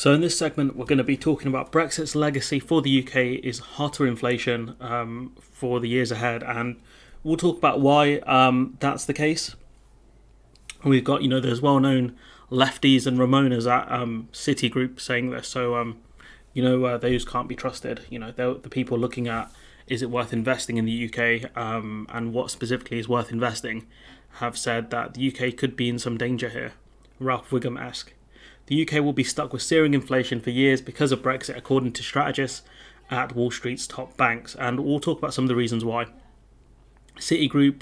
So in this segment, we're going to be talking about Brexit's legacy for the UK is hotter inflation for the years ahead, and we'll talk about why that's the case. We've got, those well-known lefties and Ramonas at Citigroup saying this, so those can't be trusted. They're the people looking at is it worth investing in the UK and what specifically is worth investing, have said that the UK could be in some danger here. Ralph Wiggum-esque. The UK will be stuck with searing inflation for years because of Brexit, according to strategists at Wall Street's top banks, and we'll talk about some of the reasons why. Citigroup,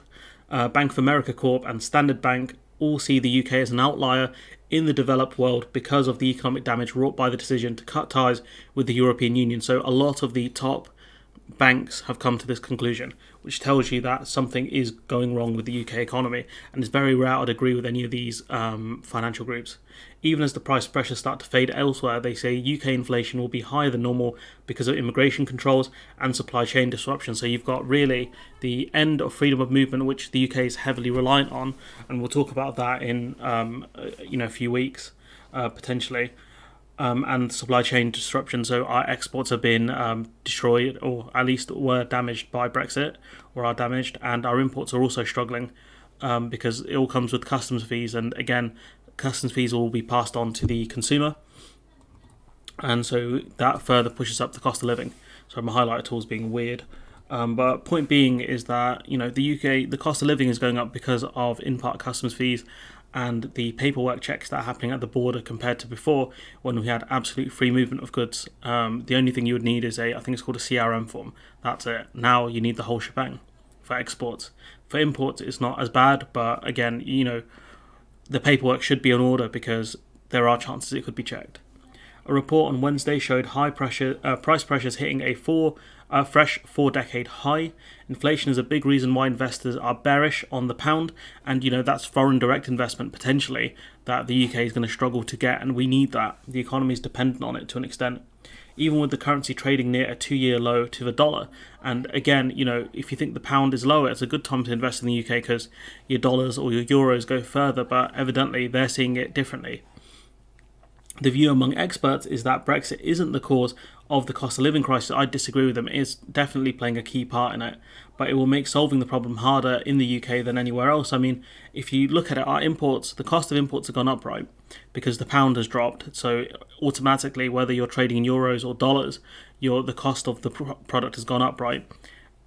Bank of America Corp and Standard Bank all see the UK as an outlier in the developed world because of the economic damage wrought by the decision to cut ties with the European Union. So a lot of the top banks have come to this conclusion, which tells you that something is going wrong with the UK economy, and it's very rare I'd agree with any of these financial groups. Even as the price pressures start to fade elsewhere, they say UK inflation will be higher than normal because of immigration controls and supply chain disruption. So you've got really the end of freedom of movement, which the UK is heavily reliant on, and we'll talk about that in a few weeks potentially. And supply chain disruption. So our exports have been destroyed, or at least were damaged by Brexit, or are damaged, and our imports are also struggling because it all comes with customs fees, and again, customs fees will be passed on to the consumer, and so that further pushes up the cost of living. So my highlighter tool is being weird. But point being is that the UK, the cost of living is going up because of in part customs fees and the paperwork checks that are happening at the border compared to before when we had absolute free movement of goods. The only thing you would need is I think it's called a CRM form. That's it. Now you need the whole shebang for exports. For imports, it's not as bad, but again, the paperwork should be in order because there are chances it could be checked. A report on Wednesday showed price pressures hitting a fresh 4-decade high. Inflation is a big reason why investors are bearish on the pound, and that's foreign direct investment potentially that the UK is going to struggle to get, and we need that. The economy is dependent on it to an extent. Even with the currency trading near a 2-year low to the dollar, and again, if you think the pound is lower, it's a good time to invest in the UK because your dollars or your euros go further, but evidently they're seeing it differently. The view among experts is that Brexit isn't the cause of the cost of living crisis. I disagree with them. It is definitely playing a key part in it, but it will make solving the problem harder in the UK than anywhere else. I mean, if you look at it, our imports, the cost of imports have gone up, right? Because the pound has dropped. So automatically, whether you're trading in euros or dollars, the cost of the product has gone up, right?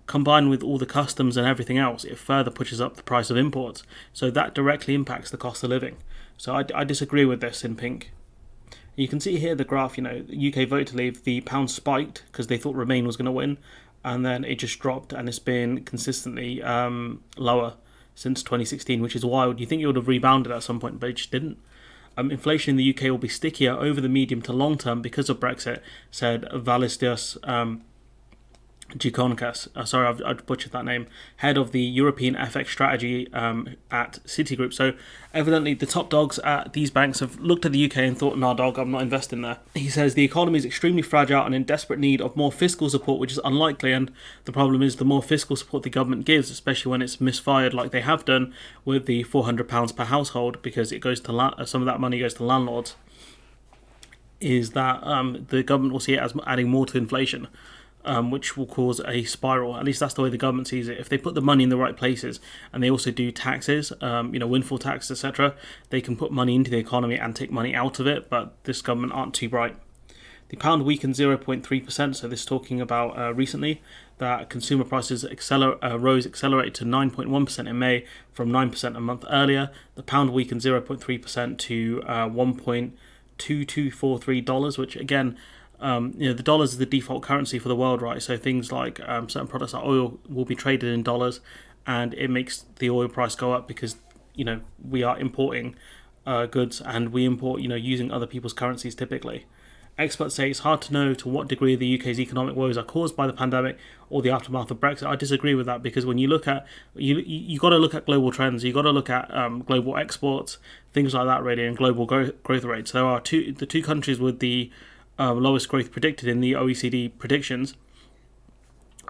Combined with all the customs and everything else, it further pushes up the price of imports. So that directly impacts the cost of living. So I disagree with this in pink. You can see here the graph, the UK voted to leave, the pound spiked because they thought Remain was going to win, and then it just dropped, and it's been consistently lower since 2016, which is wild. You think it would have rebounded at some point, but it just didn't. Inflation in the UK will be stickier over the medium to long term because of Brexit, said Valistios Gikonkas, I've butchered that name, head of the European FX strategy at Citigroup. So evidently the top dogs at these banks have looked at the UK and thought, nah dog, I'm not investing there. He says the economy is extremely fragile and in desperate need of more fiscal support, which is unlikely, and the problem is the more fiscal support the government gives, especially when it's misfired like they have done with the £400 per household, because it goes to some of that money goes to landlords, is that the government will see it as adding more to inflation. Which will cause a spiral. At least that's the way the government sees it. If they put the money in the right places, and they also do taxes, windfall taxes, etc., they can put money into the economy and take money out of it, but this government aren't too bright. The pound weakened 0.3%, so this is talking about recently, that consumer prices accelerated to 9.1% in May from 9% a month earlier. The pound weakened 0.3% to $1.2243, which again, the dollars is the default currency for the world, right? So things like certain products like oil will be traded in dollars, and it makes the oil price go up because we are importing goods, and we import using other people's currencies typically. Experts say it's hard to know to what degree the UK's economic woes are caused by the pandemic or the aftermath of Brexit. I disagree with that, because when you look at you got to look at global trends. You got to look at global exports, things like that, really, and global growth rates. There are the two countries with the lowest growth predicted in the OECD predictions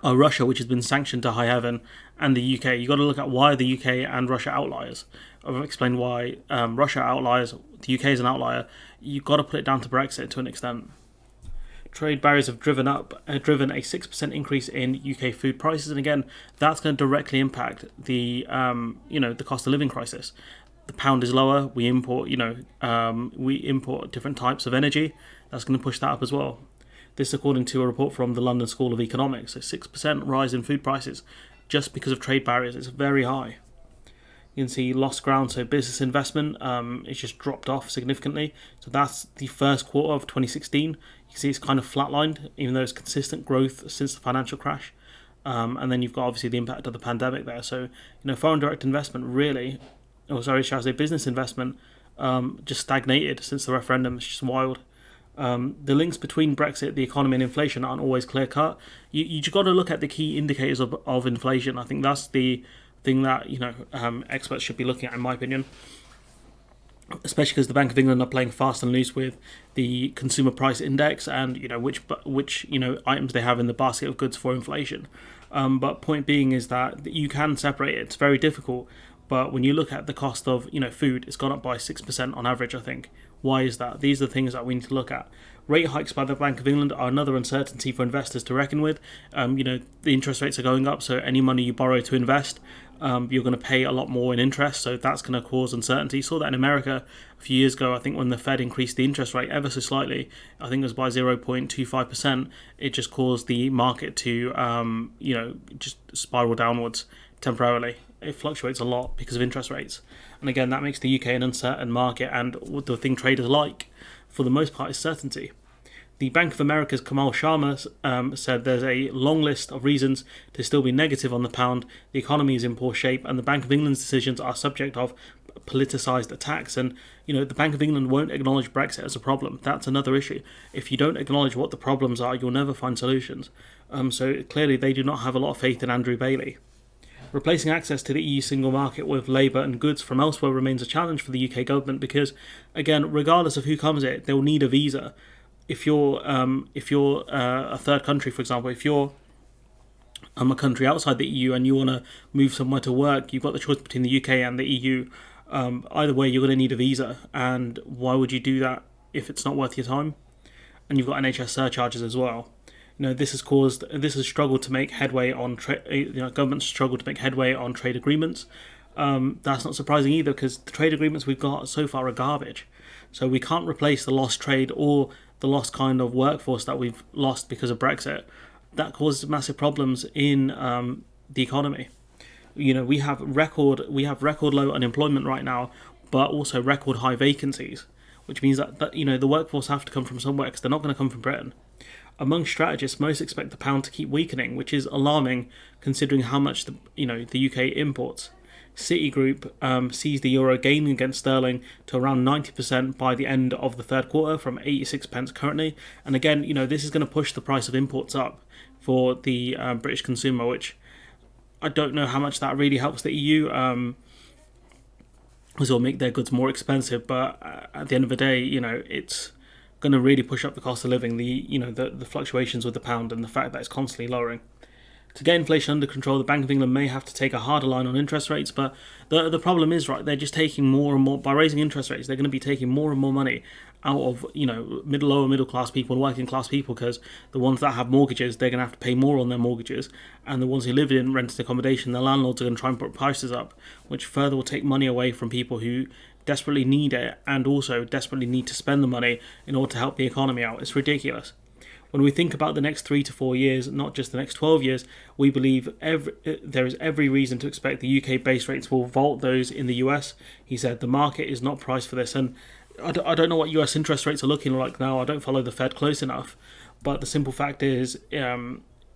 Russia, which has been sanctioned to high heaven, and the UK. You've got to look at why the UK and Russia outliers. I've explained why Russia outliers, the UK is an outlier. You've got to put it down to Brexit to an extent. Trade barriers have driven a 6% increase in UK food prices, and again, that's going to directly impact the the cost of living crisis. The pound is lower. We import different types of energy. That's going to push that up as well. This, according to a report from the London School of Economics, a 6% rise in food prices just because of trade barriers. It's very high. You can see lost ground, so business investment it's just dropped off significantly. So that's the first quarter of 2016. You can see it's kind of flatlined, even though it's consistent growth since the financial crash. And then you've got obviously the impact of the pandemic there. So foreign direct investment really, business investment just stagnated since the referendum. It's just wild. The links between Brexit, the economy, and inflation aren't always clear cut. You just got to look at the key indicators of inflation. I think that's the thing that experts should be looking at, in my opinion, especially because the Bank of England are playing fast and loose with the consumer price index and which items they have in the basket of goods for inflation. But point being is that you can separate it. It's very difficult, but when you look at the cost of food, it's gone up by 6% on average, I think. Why is that? These are the things that we need to look at. Rate hikes by the Bank of England are another uncertainty for investors to reckon with. The interest rates are going up, so any money you borrow to invest, you're going to pay a lot more in interest, so that's going to cause uncertainty. Saw that in America a few years ago, I think, when the Fed increased the interest rate ever so slightly, I think it was by 0.25%, it just caused the market to, just spiral downwards temporarily. It fluctuates a lot because of interest rates. And again, that makes the UK an uncertain market, and what the thing traders like, for the most part, is certainty. The Bank of America's Kamal Sharma said there's a long list of reasons to still be negative on the pound, the economy is in poor shape, and the Bank of England's decisions are subject of politicised attacks. And, the Bank of England won't acknowledge Brexit as a problem. That's another issue. If you don't acknowledge what the problems are, you'll never find solutions. So clearly they do not have a lot of faith in Andrew Bailey. Replacing access to the EU single market with labour and goods from elsewhere remains a challenge for the UK government because, again, regardless of who comes in, they'll need a visa. If you're a third country, for example, if you're a country outside the EU and you want to move somewhere to work, you've got the choice between the UK and the EU. Either way, you're going to need a visa, and why would you do that if it's not worth your time? And you've got NHS surcharges as well. This has struggled to make headway on governments struggled to make headway on trade agreements. That's not surprising either, because the trade agreements we've got so far are garbage. So we can't replace the lost trade or the lost kind of workforce that we've lost because of Brexit. That causes massive problems in the economy. We have record low unemployment right now, but also record high vacancies, which means that the workforce have to come from somewhere, because they're not going to come from Britain. Among strategists, most expect the pound to keep weakening, which is alarming considering how much the UK imports. Citigroup sees the euro gaining against sterling to around 90% by the end of the third quarter, from 86 pence currently. And again, this is going to push the price of imports up for the British consumer, which I don't know how much that really helps the EU. This will make their goods more expensive, but at the end of the day, it's going to really push up the cost of living, the fluctuations with the pound and the fact that it's constantly lowering. To get inflation under control, the Bank of England may have to take a harder line on interest rates, but the problem is, they're just taking more and more, by raising interest rates, they're going to be taking more and more money out of, lower middle class people and working class people, because the ones that have mortgages, they're going to have to pay more on their mortgages, and the ones who live in rented accommodation, the landlords are going to try and put prices up, which further will take money away from people who desperately need it and also desperately need to spend the money in order to help the economy out. It's ridiculous. When we think about the next 3 to 4 years, not just the next 12 years, we believe there is every reason to expect the UK base rates will vault those in the US. He said the market is not priced for this, and I don't know what US interest rates are looking like now. I don't follow the Fed close enough, but the simple fact is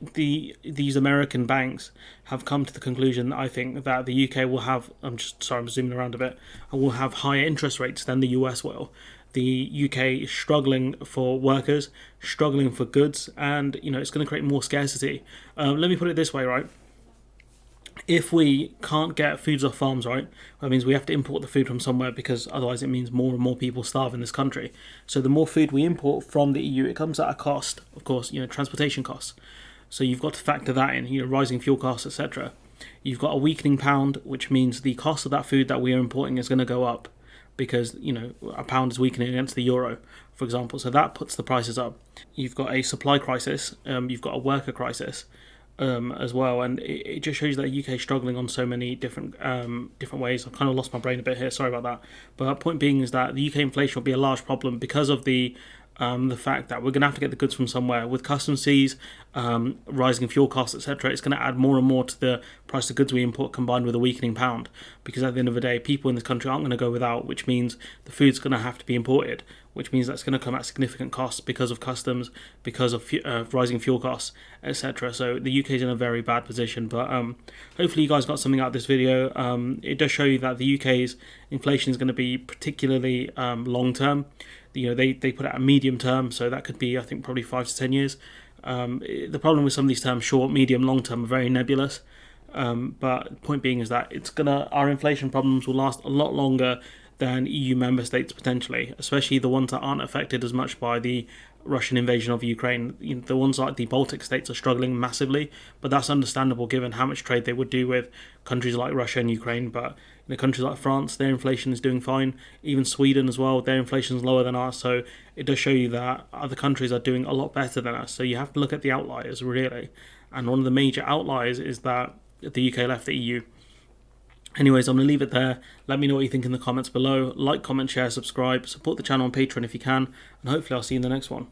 these American banks have come to the conclusion, I think, that the UK will have, I'm zooming around a bit, will have higher interest rates than the US will. The UK is struggling for workers, struggling for goods, and it's going to create more scarcity. Let me put it this way, right? If we can't get foods off farms, right, that means we have to import the food from somewhere, because otherwise it means more and more people starve in this country. So the more food we import from the EU, it comes at a cost, of course, transportation costs. So you've got to factor that in, rising fuel costs, etc. You've got a weakening pound, which means the cost of that food that we are importing is going to go up because, a pound is weakening against the euro, for example. So that puts the prices up. You've got a supply crisis, you've got a worker crisis, as well, and it just shows that the UK is struggling on so many different ways. I've kind of lost my brain a bit here. Sorry about that. But point being is that the UK inflation will be a large problem because of the fact that we're going to have to get the goods from somewhere. With customs fees, rising fuel costs, etc., it's going to add more and more to the price of goods we import, combined with a weakening pound. Because at the end of the day, people in this country aren't going to go without, which means the food's going to have to be imported, which means that's going to come at significant costs because of customs, because of rising fuel costs, etc. So the UK is in a very bad position. But hopefully you guys got something out of this video. It does show you that the UK's inflation is going to be particularly long term. They put out a medium term, so that could be, I think, probably 5 to 10 years. The problem with some of these terms, short, medium, long term, are very nebulous. But point being is that our inflation problems will last a lot longer than EU member states potentially, especially the ones that aren't affected as much by the Russian invasion of Ukraine. The ones like the Baltic states are struggling massively, but that's understandable given how much trade they would do with countries like Russia and Ukraine. But countries like France, their inflation is doing fine. Even Sweden as well, their inflation is lower than ours. So it does show you that other countries are doing a lot better than us. So you have to look at the outliers, really. And one of the major outliers is that the UK left the EU. Anyways, I'm going to leave it there. Let me know what you think in the comments below. Like, comment, share, subscribe. Support the channel on Patreon if you can. And hopefully I'll see you in the next one.